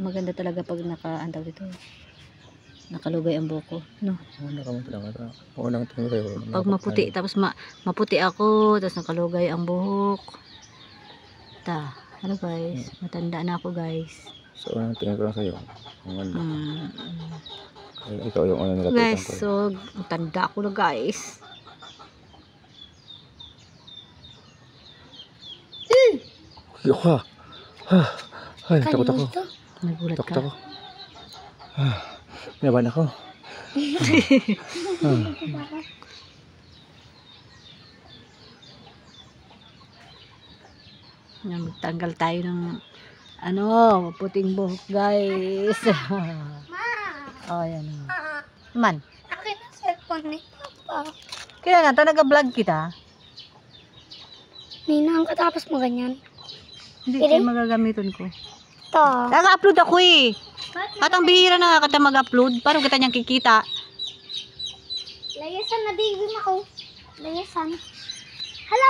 Maganda talaga pag naka-antaw dito. Nakalugay ang buko, no? Pag maputi, tapos maputi ako, tapos nakalugay ang buhok. Ano guys, matanda na ako guys. So, unang tingin ko lang sa'yo. Ang ganda. Ikaw yung ano nila. Guys, so, matanda ako na guys. Yuka! Ay, takot ako. Nagulat ka? Takot ako. Naban ako. Magtanggal tayo ng puting buhok guys. Oh, yan. Man. Akin ang cellphone ni Papa. Kaya nga, nag-vlog kita. Ninang katapos mo ganyan. Hindi, kaya magagamitin ko. Ito. Nag-upload ako eh. At ang bihira na nga kita mag-upload. Paano kita niyang kikita? Layasan na baby mo ako. Layasan. Hala,